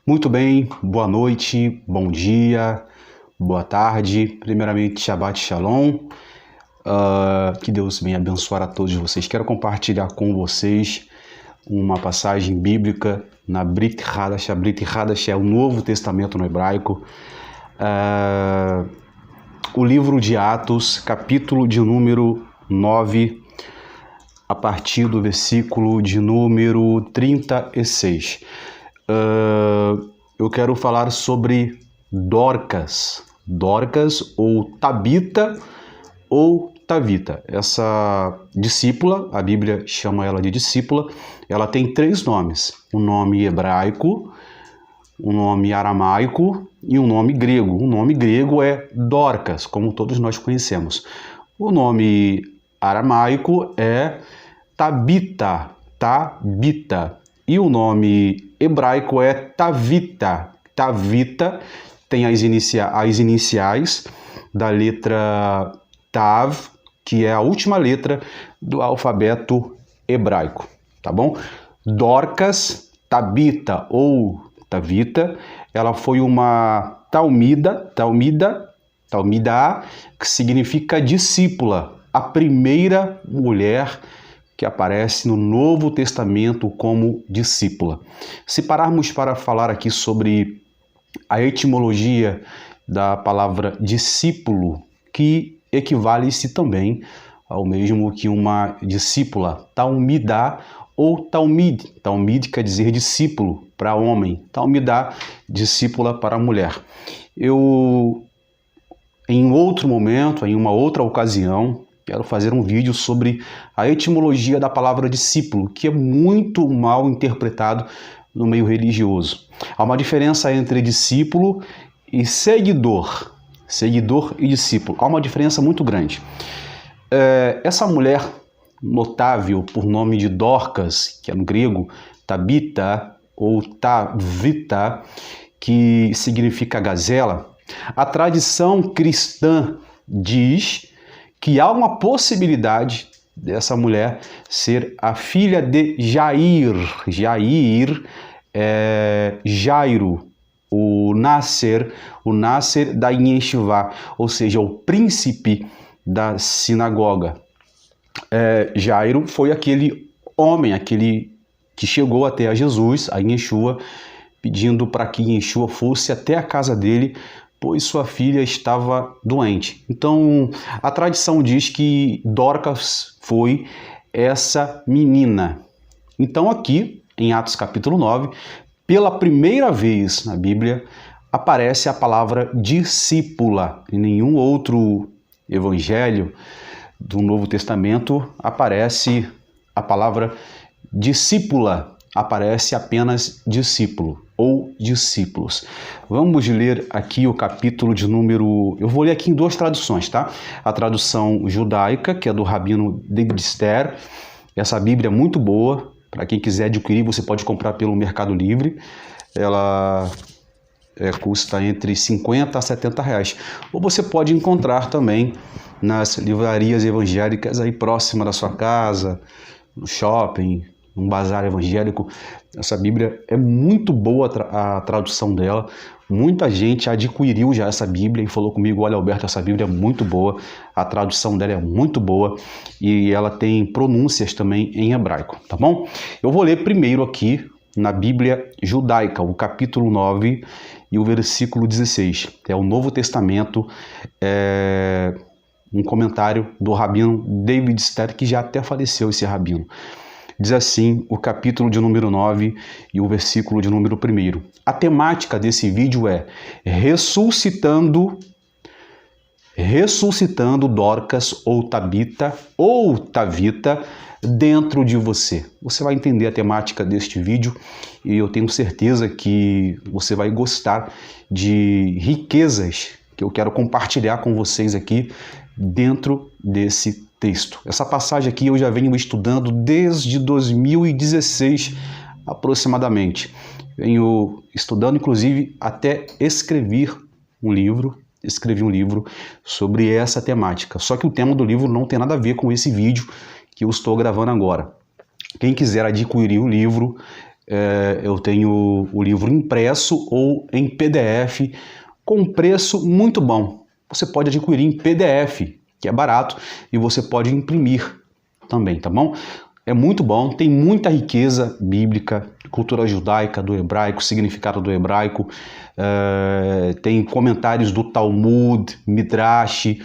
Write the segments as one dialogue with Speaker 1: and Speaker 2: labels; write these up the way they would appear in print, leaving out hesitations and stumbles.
Speaker 1: Muito bem, boa noite, bom dia, boa tarde. Primeiramente, Shabbat Shalom. Que Deus venha abençoar a todos vocês. Quero compartilhar com vocês uma passagem bíblica na Brit Hadash. A Brit Hadash é o Novo Testamento no hebraico. O livro de Atos, capítulo de número 9, a partir do versículo de número 36. Eu quero falar sobre Dorcas ou Tabita ou Tavita. Essa discípula, a Bíblia chama ela de discípula, ela tem três nomes: um nome hebraico, um nome aramaico e um nome grego. O nome grego é Dorcas, como todos nós conhecemos. O nome aramaico é Tabita. E o nome hebraico é Tavita. Tavita tem as iniciais da letra Tav, que é a última letra do alfabeto hebraico, tá bom? Dorcas, Tabita ou Tavita, ela foi uma talmida, que significa discípula, a primeira mulher que aparece no Novo Testamento como discípula. Se pararmos para falar aqui sobre a etimologia da palavra discípulo, que equivale-se também ao mesmo que uma discípula, talmidá ou talmid. Talmid quer dizer discípulo para homem, talmidá, discípula para mulher. Eu, em outro momento, em uma outra ocasião, quero fazer um vídeo sobre a etimologia da palavra discípulo, que é muito mal interpretado no meio religioso. Há uma diferença entre discípulo e seguidor. Seguidor e discípulo. Há uma diferença muito grande. Essa mulher notável por nome de Dorcas, que é no grego Tabita ou Tavita, que significa gazela, a tradição cristã diz que há uma possibilidade dessa mulher ser a filha de Jair. Jair é Jairo, o Nasser da Yeshivá, ou seja, o príncipe da sinagoga. Jairo foi aquele homem, aquele que chegou até a Jesus, a Yeshua, pedindo para que Yeshua fosse até a casa dele, pois sua filha estava doente. Então, a tradição diz que Dorcas foi essa menina. Então, aqui, em Atos capítulo 9, pela primeira vez na Bíblia, aparece a palavra discípula. Em nenhum outro evangelho do Novo Testamento aparece a palavra discípula, aparece apenas discípulo ou discípulos. Vamos ler aqui o capítulo de número... Eu vou ler aqui em duas traduções, tá? A tradução judaica, que é do Rabino David Ster. Essa Bíblia é muito boa. Para quem quiser adquirir, você pode comprar pelo Mercado Livre. Ela custa entre 50 a 70 reais. Ou você pode encontrar também nas livrarias evangélicas aí próxima da sua casa, no shopping, num bazar evangélico. Essa Bíblia é muito boa, a tradução dela. Muita gente adquiriu já essa Bíblia e falou comigo: olha, Alberto, essa Bíblia é muito boa, a tradução dela é muito boa e ela tem pronúncias também em hebraico, tá bom? Eu vou ler primeiro aqui na Bíblia judaica, o capítulo 9 e o versículo 16. É o Novo Testamento, um comentário do Rabino David Ster, que já até faleceu esse rabino. Diz assim o capítulo de número 9 e o versículo de número 1. A temática desse vídeo é ressuscitando Dorcas ou Tabita ou Tavita dentro de você. Você vai entender a temática deste vídeo e eu tenho certeza que você vai gostar de riquezas que eu quero compartilhar com vocês aqui dentro desse texto. Essa passagem aqui eu já venho estudando desde 2016 aproximadamente. Venho estudando, inclusive, até escrevi um livro sobre essa temática. Só que o tema do livro não tem nada a ver com esse vídeo que eu estou gravando agora. Quem quiser adquirir o livro, eu tenho o livro impresso ou em PDF, com um preço muito bom. Você pode adquirir em PDF, que é barato, e você pode imprimir também, tá bom? É muito bom, tem muita riqueza bíblica, cultura judaica, do hebraico, significado do hebraico, tem comentários do Talmud, Midrash,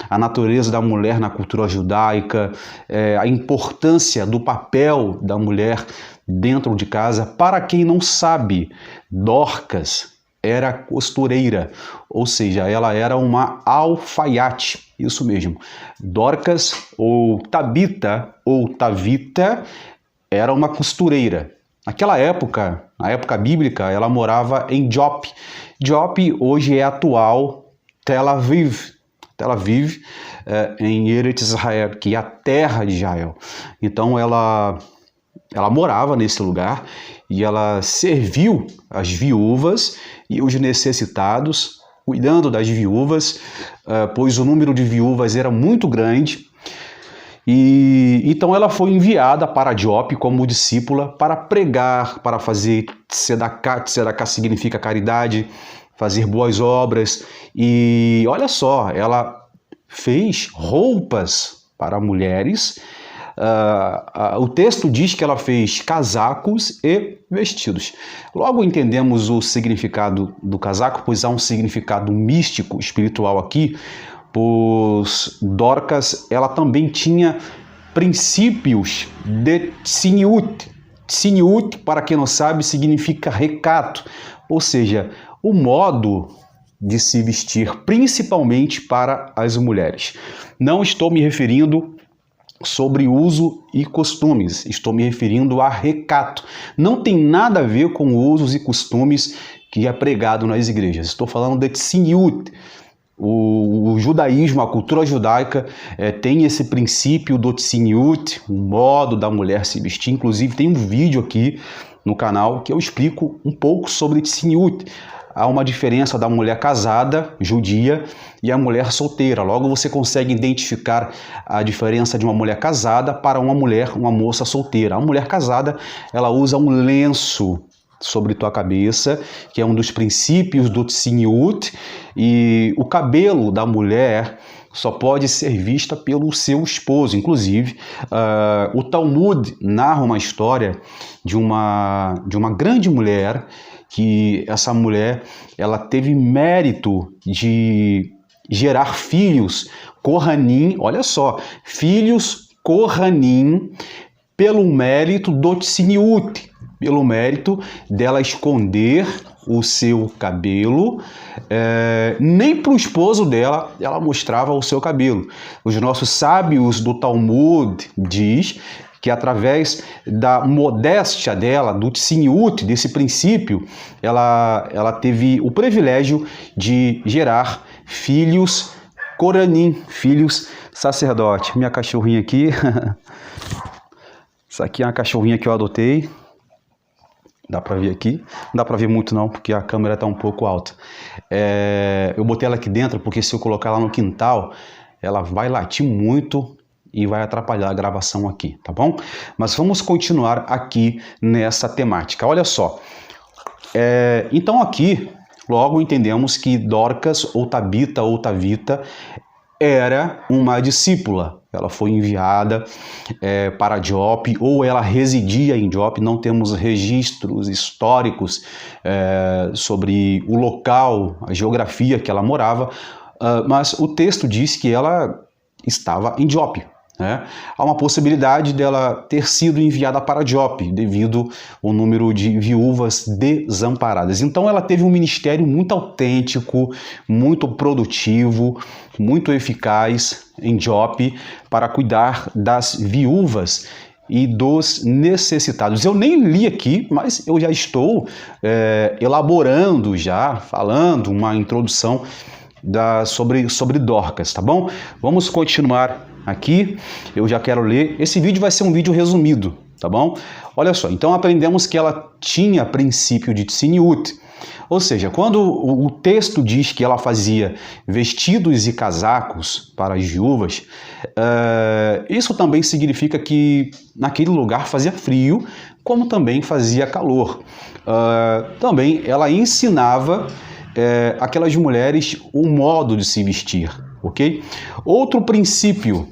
Speaker 1: a natureza da mulher na cultura judaica, a importância do papel da mulher dentro de casa. Para quem não sabe, Dorcas era costureira, ou seja, ela era uma alfaiate, isso mesmo. Dorcas ou Tabita ou Tavita era uma costureira. Naquela época, na época bíblica, ela morava em Jope. Jope hoje é a atual Tel Aviv. Tel Aviv, em Eretz Israel, que é a terra de Israel. Então ela morava nesse lugar e ela serviu as viúvas e os necessitados, cuidando das viúvas, pois o número de viúvas era muito grande. E então ela foi enviada para Jope como discípula para pregar, para fazer tzedakah. Tzedakah significa caridade, fazer boas obras. E olha só, ela fez roupas para mulheres. O texto diz que ela fez casacos e vestidos. Logo entendemos o significado do casaco, pois há um significado místico, espiritual aqui, pois Dorcas ela também tinha princípios de tzniut. Tzniut, para quem não sabe, significa recato, ou seja, o modo de se vestir, principalmente para as mulheres. Não estou me referindo sobre uso e costumes, estou me referindo a recato. Não tem nada a ver com usos e costumes que é pregado nas igrejas. Estou falando de tzniut. O judaísmo, a cultura judaica tem esse princípio do tzniut, o modo da mulher se vestir. Inclusive tem um vídeo aqui no canal que eu explico um pouco sobre tzniut. Há uma diferença da mulher casada, judia, e a mulher solteira. Logo você consegue identificar a diferença de uma mulher casada para uma moça solteira. A mulher casada, ela usa um lenço sobre tua cabeça, que é um dos princípios do tzniut, e o cabelo da mulher só pode ser vista pelo seu esposo. Inclusive, o Talmud narra uma história de uma grande mulher, que essa mulher ela teve mérito de gerar filhos Kohanim, olha só, filhos Kohanim, pelo mérito do tzniut, pelo mérito dela esconder o seu cabelo, nem para o esposo dela ela mostrava o seu cabelo. Os nossos sábios do Talmud diz que através da modéstia dela, do tzniut, desse princípio, ela teve o privilégio de gerar filhos Kohanim, filhos sacerdote. Minha cachorrinha aqui, essa aqui é uma cachorrinha que eu adotei. Dá para ver aqui, não dá para ver muito não, porque a câmera está um pouco alta. Eu botei ela aqui dentro porque se eu colocar ela no quintal, ela vai latir muito e vai atrapalhar a gravação aqui, tá bom? Mas vamos continuar aqui nessa temática. Olha só, então aqui logo entendemos que Dorcas ou Tabita ou Tavita era uma discípula. Ela foi enviada para Jope, ou ela residia em Jope. Não temos registros históricos sobre o local, a geografia que ela morava, mas o texto diz que ela estava em Jope. Há uma possibilidade dela ter sido enviada para Jope devido ao número de viúvas desamparadas. Então ela teve um ministério muito autêntico, muito produtivo, muito eficaz em Jope para cuidar das viúvas e dos necessitados. Eu nem li aqui, mas eu já estou elaborando, falando uma introdução sobre Dorcas, tá bom? Vamos continuar aqui, eu já quero ler. Esse vídeo vai ser um vídeo resumido, tá bom? Olha só, então aprendemos que ela tinha princípio de tzniut, ou seja, quando o texto diz que ela fazia vestidos e casacos para as viúvas, isso também significa que naquele lugar fazia frio, como também fazia calor. Também ela ensinava aquelas mulheres o modo de se vestir, ok? Outro princípio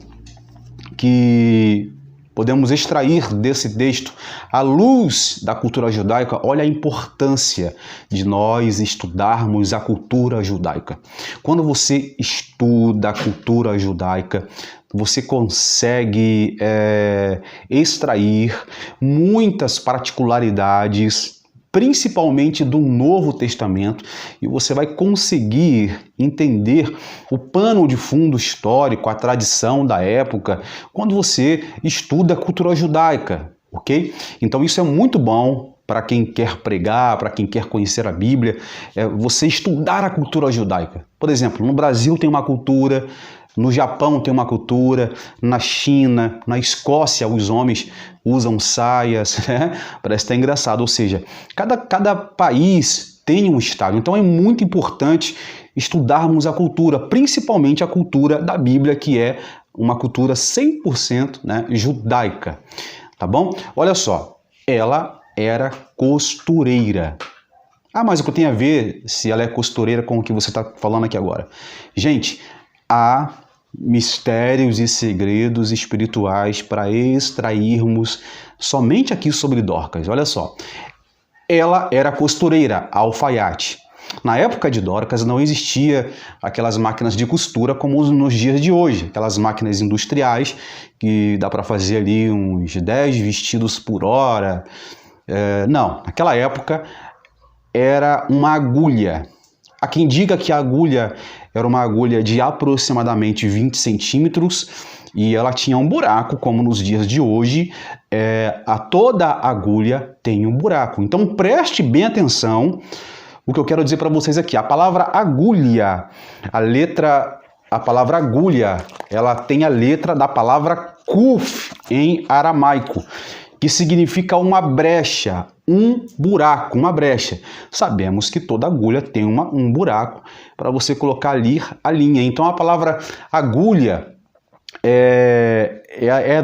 Speaker 1: que podemos extrair desse texto, à luz da cultura judaica, olha a importância de nós estudarmos a cultura judaica. Quando você estuda a cultura judaica, você consegue extrair muitas particularidades, principalmente do Novo Testamento, e você vai conseguir entender o pano de fundo histórico, a tradição da época, quando você estuda a cultura judaica, ok? Então isso é muito bom para quem quer pregar, para quem quer conhecer a Bíblia, você estudar a cultura judaica. Por exemplo, no Brasil tem uma cultura, no Japão tem uma cultura, na China, na Escócia os homens usam saias, né? Parece até engraçado, ou seja, cada país tem um estado, então é muito importante estudarmos a cultura, principalmente a cultura da Bíblia, que é uma cultura 100%, né, judaica, tá bom? Olha só, ela era costureira. Mas o que tem a ver se ela é costureira com o que você está falando aqui agora? Gente, há mistérios e segredos espirituais para extrairmos somente aqui sobre Dorcas. Olha só, ela era costureira, alfaiate. Na época de Dorcas não existia aquelas máquinas de costura como nos dias de hoje, aquelas máquinas industriais que dá para fazer ali uns 10 vestidos por hora. Não, naquela época era uma agulha. Há quem diga que a agulha era uma agulha de aproximadamente 20 centímetros e ela tinha um buraco, como nos dias de hoje, toda agulha tem um buraco. Então preste bem atenção o que eu quero dizer para vocês aqui. A palavra agulha, a palavra agulha, ela tem a letra da palavra kuf em aramaico, que significa uma brecha, um buraco, uma brecha. Sabemos que toda agulha tem um buraco para você colocar ali a linha. Então a palavra agulha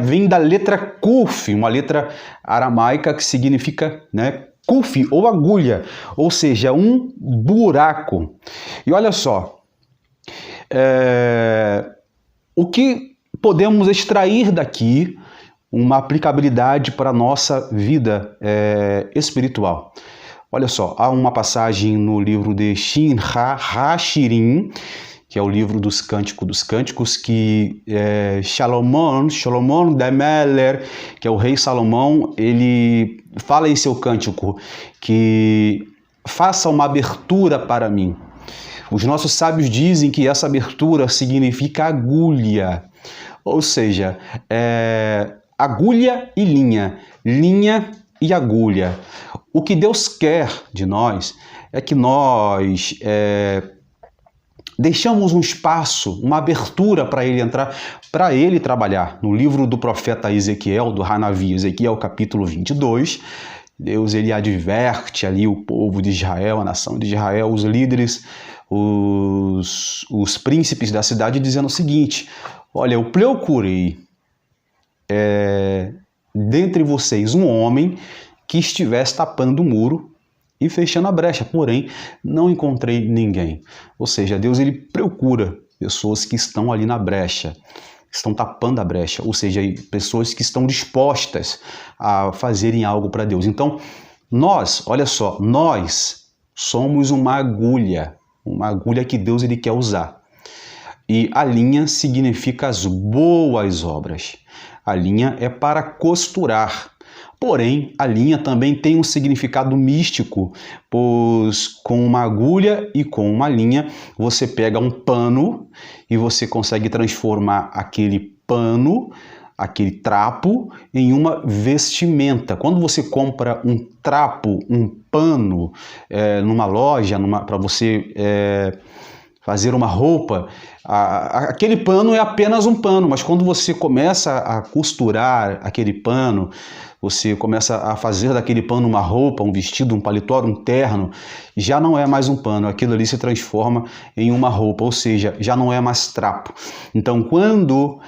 Speaker 1: vem da letra kuf, uma letra aramaica que significa, né, kuf ou agulha, ou seja, um buraco. E olha só, o que podemos extrair daqui, uma aplicabilidade para a nossa vida espiritual. Olha só, há uma passagem no livro de Shir HaShirim, que é o livro dos Cânticos, que Salomão de Meller, que é o rei Salomão, ele fala em seu cântico que faça uma abertura para mim. Os nossos sábios dizem que essa abertura significa agulha, ou seja, agulha e linha, linha e agulha. O que Deus quer de nós é que nós deixamos um espaço, uma abertura para ele entrar, para ele trabalhar. No livro do profeta Ezequiel, do Hanavi, Ezequiel capítulo 22, Deus ele adverte ali o povo de Israel, a nação de Israel, os líderes, os príncipes da cidade, dizendo o seguinte: olha, eu procurei dentre vocês um homem que estivesse tapando o muro e fechando a brecha, porém não encontrei ninguém. Ou seja, Deus ele procura pessoas que estão ali na brecha, que estão tapando a brecha, ou seja, pessoas que estão dispostas a fazerem algo para Deus. Então, nós, olha só, nós somos uma agulha que Deus ele quer usar. E a linha significa as boas obras. A linha é para costurar. Porém, a linha também tem um significado místico, pois com uma agulha e com uma linha você pega um pano e você consegue transformar aquele pano, aquele trapo, em uma vestimenta. Quando você compra um trapo, um pano numa loja, para você fazer uma roupa, aquele pano é apenas um pano, mas quando você começa a costurar aquele pano, você começa a fazer daquele pano uma roupa, um vestido, um paletó, um terno, já não é mais um pano, aquilo ali se transforma em uma roupa, ou seja, já não é mais trapo. Então, quando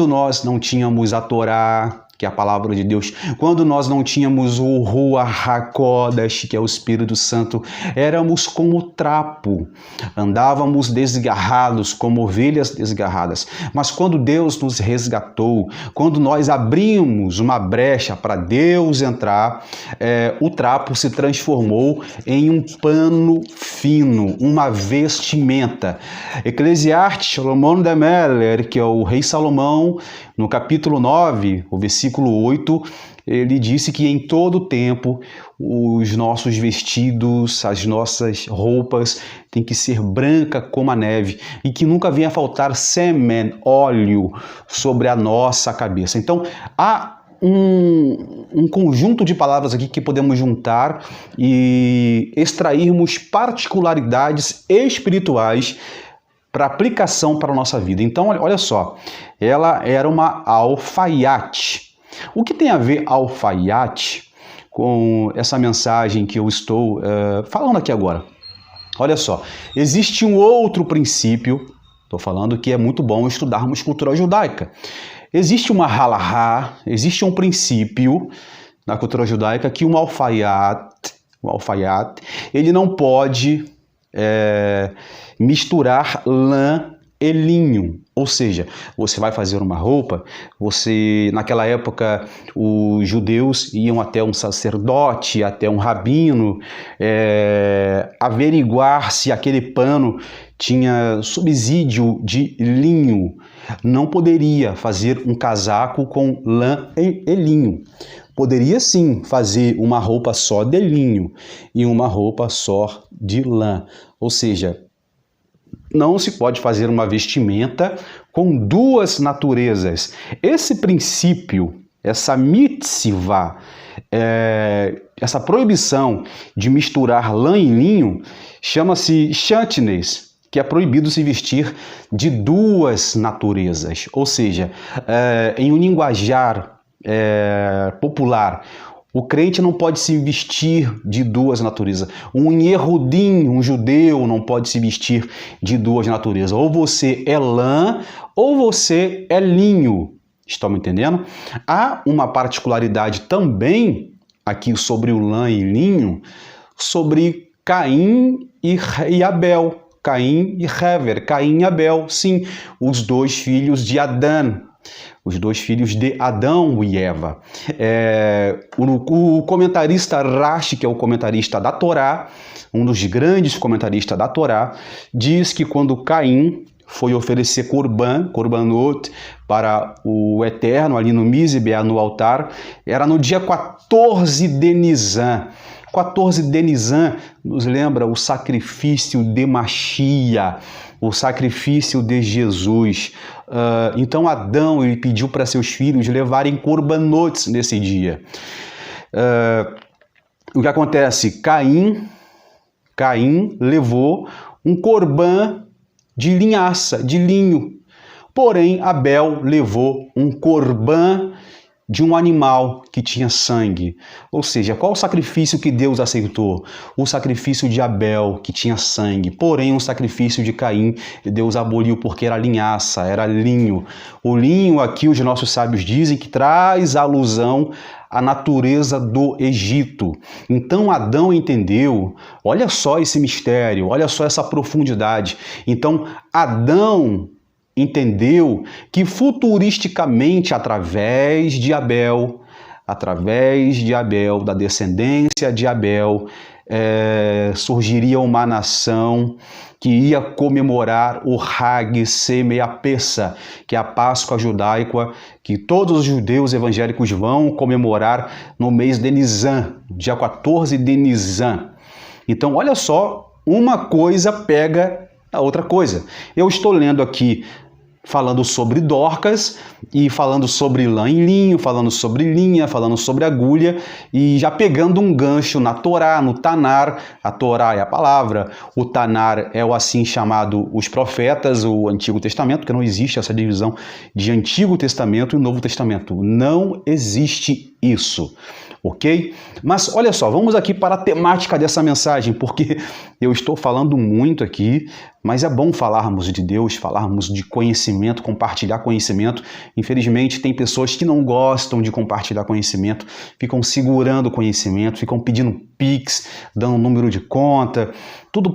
Speaker 1: nós não tínhamos a Torá, que é a palavra de Deus. Quando nós não tínhamos o Ruach HaKodesh, que é o Espírito Santo, éramos como trapo, andávamos desgarrados, como ovelhas desgarradas. Mas quando Deus nos resgatou, quando nós abrimos uma brecha para Deus entrar, o trapo se transformou em um pano fino, uma vestimenta. Eclesiastes, Salomão de Meller, que é o rei Salomão, no capítulo 9, o versículo 8, ele disse que em todo tempo os nossos vestidos, as nossas roupas têm que ser branca como a neve e que nunca venha faltar sêmen, óleo sobre a nossa cabeça. Então, há um conjunto de palavras aqui que podemos juntar e extrairmos particularidades espirituais para aplicação para a nossa vida. Então, olha só, ela era uma alfaiate. O que tem a ver alfaiate com essa mensagem que eu estou falando aqui agora? Olha só, existe um outro princípio, estou falando que é muito bom estudarmos cultura judaica. Existe uma halahá, existe um princípio na cultura judaica que um alfaiate, ele não pode misturar lã e linho. Ou seja, você vai fazer uma roupa, naquela época, os judeus iam até um sacerdote, até um rabino, averiguar se aquele pano tinha subsídio de linho. Não poderia fazer um casaco com lã e linho. Poderia sim fazer uma roupa só de linho e uma roupa só de lã. Ou seja, não se pode fazer uma vestimenta com duas naturezas. Esse princípio, essa mitzvah, essa proibição de misturar lã e linho, chama-se shatnez, que é proibido se vestir de duas naturezas. Ou seja, em um linguajar popular, o crente não pode se vestir de duas naturezas. Um Yehudim, um judeu, não pode se vestir de duas naturezas. Ou você é lã, ou você é linho. Estão me entendendo? Há uma particularidade também aqui sobre o lã e linho, sobre Caim e Abel. Caim e Hever, Caim e Abel, sim, os dois filhos de Adão. Os dois filhos de Adão e Eva. O comentarista Rashi, que é o comentarista da Torá, um dos grandes comentaristas da Torá, diz que quando Caim foi oferecer korbanot, para o Eterno, ali no Mizbeá, no altar, era no dia 14 de Nisan. 14 de Nisan nos lembra o sacrifício de Machia, o sacrifício de Jesus. Então Adão ele pediu para seus filhos levarem corbanotes nesse dia. O que acontece? Caim levou um corban de linhaça, de linho. Porém, Abel levou um corban de um animal que tinha sangue. Ou seja, qual o sacrifício que Deus aceitou? O sacrifício de Abel, que tinha sangue. Porém, o sacrifício de Caim, Deus aboliu porque era linhaça, era linho. O linho aqui, os nossos sábios dizem que traz alusão à natureza do Egito. Então, Adão entendeu, olha só esse mistério, olha só essa profundidade. Então, Adão entendeu que futuristicamente, através de Abel, da descendência de Abel, surgiria uma nação que ia comemorar o Hag Semei Pessa, que é a Páscoa judaica, que todos os judeus evangélicos vão comemorar no mês de Nisan, dia 14 de Nisan. Então, olha só, uma coisa pega a outra coisa. Eu estou lendo aqui falando sobre Dorcas e falando sobre lã e linho, falando sobre linha, falando sobre agulha e já pegando um gancho na Torá, no Tanar. A Torá é a palavra, o Tanar é o assim chamado os profetas, o Antigo Testamento, porque não existe essa divisão de Antigo Testamento e Novo Testamento. Não existe isso. ok? Mas olha só, vamos aqui para a temática dessa mensagem, porque eu estou falando muito aqui, mas é bom falarmos de Deus, falarmos de conhecimento, compartilhar conhecimento. Infelizmente, tem pessoas que não gostam de compartilhar conhecimento, ficam segurando conhecimento, ficam pedindo Pix, dando número de conta, tudo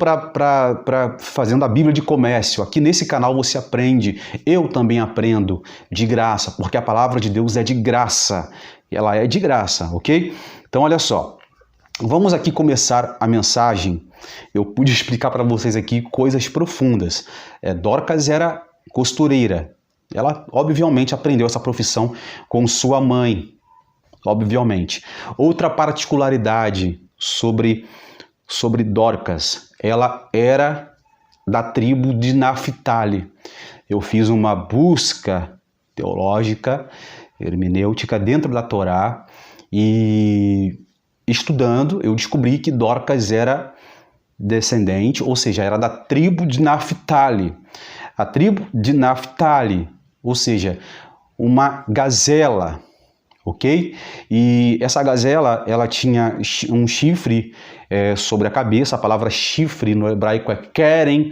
Speaker 1: fazendo a Bíblia de comércio. Aqui nesse canal você aprende, eu também aprendo de graça, porque a palavra de Deus é de graça. Ela é de graça, ok? Então, olha só. Vamos aqui começar a mensagem. Eu pude explicar para vocês aqui coisas profundas. Dorcas era costureira. Ela, obviamente, aprendeu essa profissão com sua mãe. Obviamente. Outra particularidade sobre Dorcas. Ela era da tribo de Naftali. Eu fiz uma busca teológica, hermenêutica dentro da Torá e estudando, eu descobri que Dorcas era descendente, ou seja, era da tribo de Naftali. A tribo de Naftali, ou seja, uma gazela, ok? E essa gazela, ela tinha um chifre sobre a cabeça. A palavra chifre no hebraico é keren,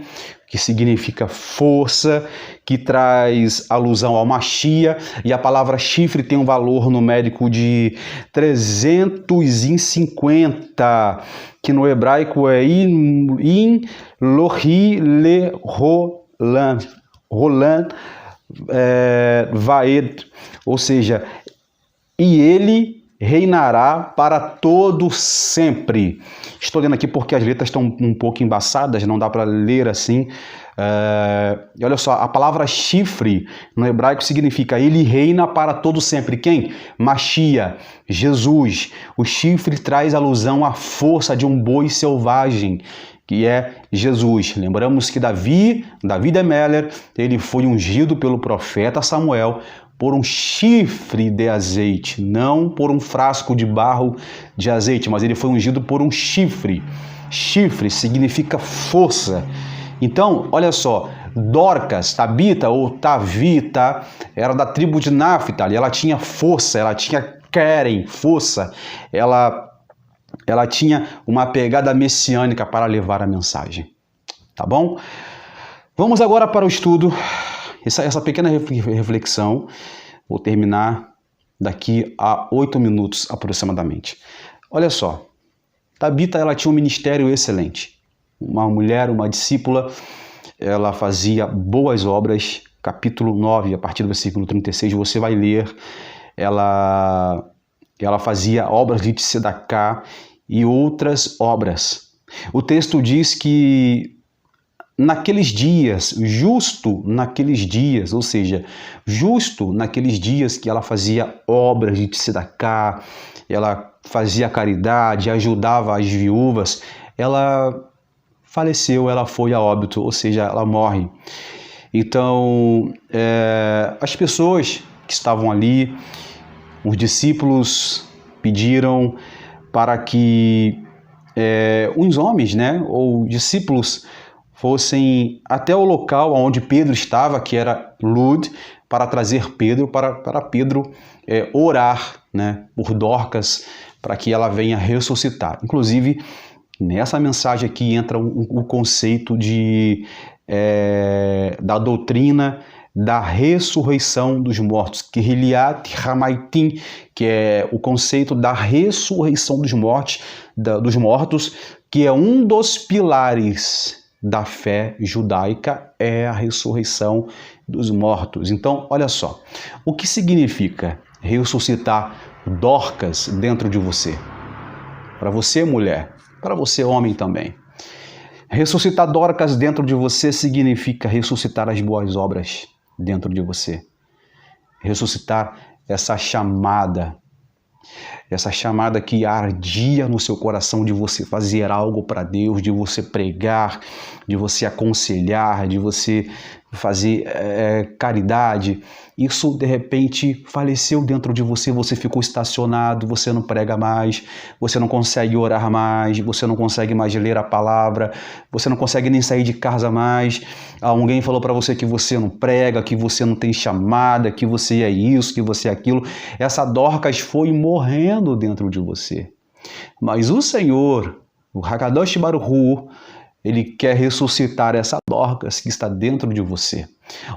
Speaker 1: que significa força, que traz alusão ao Machia, e a palavra chifre tem um valor numérico de 350, que no hebraico é in lohi le rolan vaed, ou seja, e ele reinará para todo sempre. Estou lendo aqui porque as letras estão um pouco embaçadas, não dá para ler assim. E olha só, a palavra chifre no hebraico significa ele reina para todo sempre. Quem? Machia, Jesus. O chifre traz alusão à força de um boi selvagem, que é Jesus. Lembramos que Davi de Meller, ele foi ungido pelo profeta Samuel por um chifre de azeite, não por um frasco de barro de azeite, mas ele foi ungido por um chifre. Chifre significa força. Então, olha só, Dorcas, Tabita ou Tavita, era da tribo de Naftali, ela tinha força, ela tinha keren, força, ela tinha uma pegada messiânica para levar a mensagem, tá bom? Vamos agora para o estudo. Essa pequena reflexão, vou terminar daqui a 8 minutos aproximadamente. Olha só, Tabita, ela tinha um ministério excelente. Uma mulher, uma discípula, ela fazia boas obras. Capítulo 9, a partir do versículo 36, você vai ler. Ela fazia obras de tzedaká e outras obras. O texto diz que naqueles dias, justo naqueles dias, ou seja, justo naqueles dias que ela fazia obras de tzedaká, ela fazia caridade, ajudava as viúvas, ela faleceu, ela foi a óbito, ou seja, ela morre. Então, as pessoas que estavam ali, os discípulos pediram para que uns homens, ou discípulos, fossem até o local onde Pedro estava, que era Lud, para trazer Pedro, para Pedro orar, por Dorcas, para que ela venha ressuscitar. Inclusive, nessa mensagem aqui entra o conceito da doutrina da ressurreição dos mortos, Kehiliat Hamaitim, que é o conceito da ressurreição dos mortos, que é um dos pilares da fé judaica, é a ressurreição dos mortos. Então, olha só, o que significa ressuscitar Dorcas dentro de você? Para você, mulher, para você, homem também. Ressuscitar Dorcas dentro de você significa ressuscitar as boas obras dentro de você. Ressuscitar essa chamada que ardia no seu coração de você fazer algo para Deus, de você pregar, de você aconselhar, de você fazer caridade, isso de repente faleceu dentro de você, você ficou estacionado, você não prega mais, você não consegue orar mais, você não consegue mais ler a palavra, você não consegue nem sair de casa mais, alguém falou para você que você não prega, que você não tem chamada, que você é isso, que você é aquilo, essa Dorcas foi morrendo dentro de você. Mas o Senhor, o Hakadosh Baruch Hu, ele quer ressuscitar essa Dorcas que está dentro de você.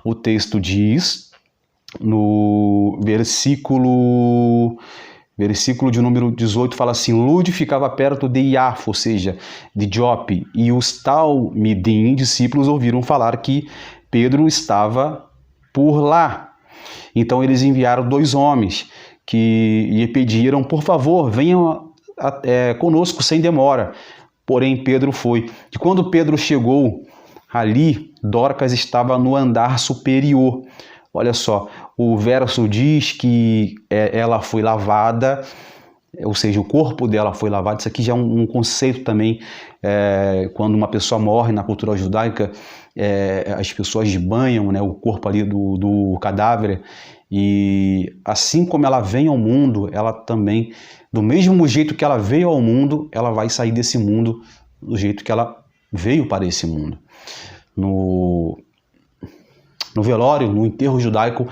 Speaker 1: O texto diz, no versículo de número 18, fala assim: Lude ficava perto de Iafo, ou seja, de Jope, e os Talmidim, discípulos, ouviram falar que Pedro estava por lá. Então eles enviaram 2 homens que lhe pediram: por favor, venham conosco sem demora. Porém, Pedro foi. E quando Pedro chegou ali, Dorcas estava no andar superior. Olha só, o verso diz que ela foi lavada, ou seja, o corpo dela foi lavado. Isso aqui já é um conceito também. Quando uma pessoa morre na cultura judaica, as pessoas banham, né, o corpo ali do cadáver. E assim como ela vem ao mundo, ela também, do mesmo jeito que ela veio ao mundo, ela vai sair desse mundo do jeito que ela veio para esse mundo. No velório, no enterro judaico,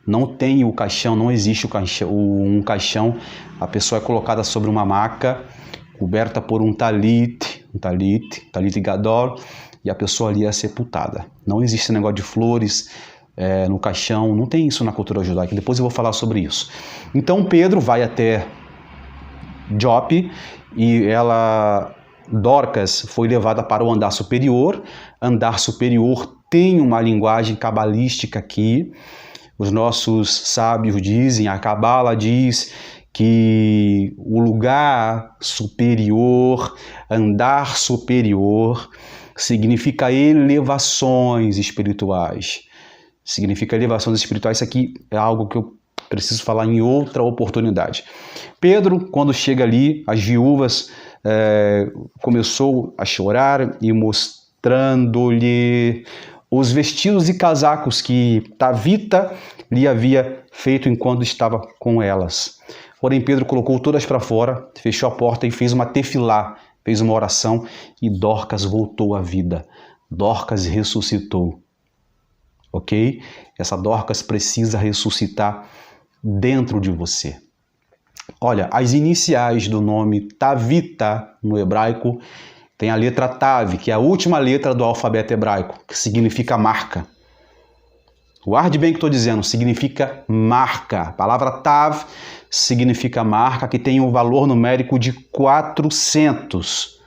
Speaker 1: não tem o caixão, não existe um caixão. A pessoa é colocada sobre uma maca, coberta por um talit gadol, e a pessoa ali é sepultada. Não existe esse negócio de flores no caixão, não tem isso na cultura judaica. Depois eu vou falar sobre isso. Então Pedro vai até Jope e Dorcas foi levada para o andar superior. Andar superior tem uma linguagem cabalística aqui. Os nossos sábios dizem, a Cabala diz que o lugar superior, andar superior, significa elevações espirituais. Significa elevações espirituais. Isso aqui é algo que eu preciso falar em outra oportunidade. Pedro, quando chega ali, as viúvas começou a chorar e mostrando-lhe os vestidos e casacos que Tabita lhe havia feito enquanto estava com elas. Porém, Pedro colocou todas para fora, fechou a porta e fez uma tefilá, fez uma oração, e Dorcas voltou à vida. Dorcas ressuscitou. Ok? Essa Dorcas precisa ressuscitar dentro de você. Olha, as iniciais do nome Tavita no hebraico tem a letra Tav, que é a última letra do alfabeto hebraico, que significa marca. Guarde bem o que estou dizendo, significa marca. A palavra Tav significa marca, que tem um valor numérico de 400,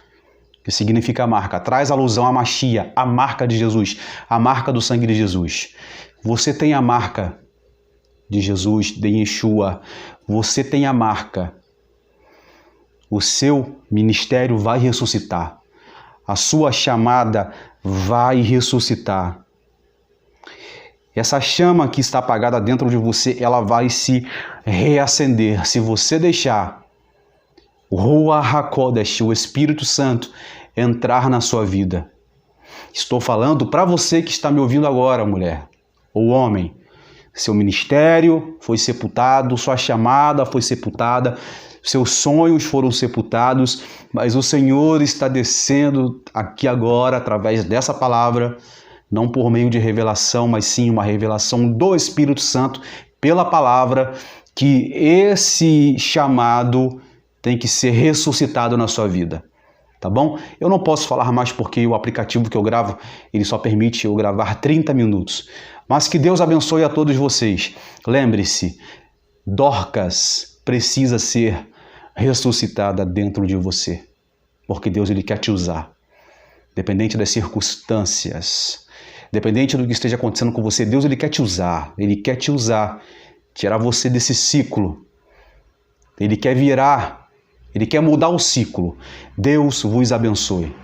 Speaker 1: que significa marca. Traz alusão a Machia, a marca de Jesus, a marca do sangue de Jesus. Você tem a marca de Jesus, de Yeshua. Você tem a marca. O seu ministério vai ressuscitar. A sua chamada vai ressuscitar. Essa chama que está apagada dentro de você, ela vai se reacender. Se você deixar o Ruach HaKodesh, o Espírito Santo, entrar na sua vida. Estou falando para você que está me ouvindo agora, mulher ou homem. Seu ministério foi sepultado, sua chamada foi sepultada, seus sonhos foram sepultados, mas o Senhor está descendo aqui agora, através dessa palavra, não por meio de revelação, mas sim uma revelação do Espírito Santo, pela palavra, que esse chamado tem que ser ressuscitado na sua vida. Tá bom? Eu não posso falar mais porque o aplicativo que eu gravo, ele só permite eu gravar 30 minutos. Mas que Deus abençoe a todos vocês. Lembre-se, Dorcas precisa ser ressuscitada dentro de você, porque Deus ele quer te usar. Dependente das circunstâncias, dependente do que esteja acontecendo com você, Deus ele quer te usar. Ele quer te usar, tirar você desse ciclo. Ele quer virar, ele quer mudar o ciclo. Deus vos abençoe.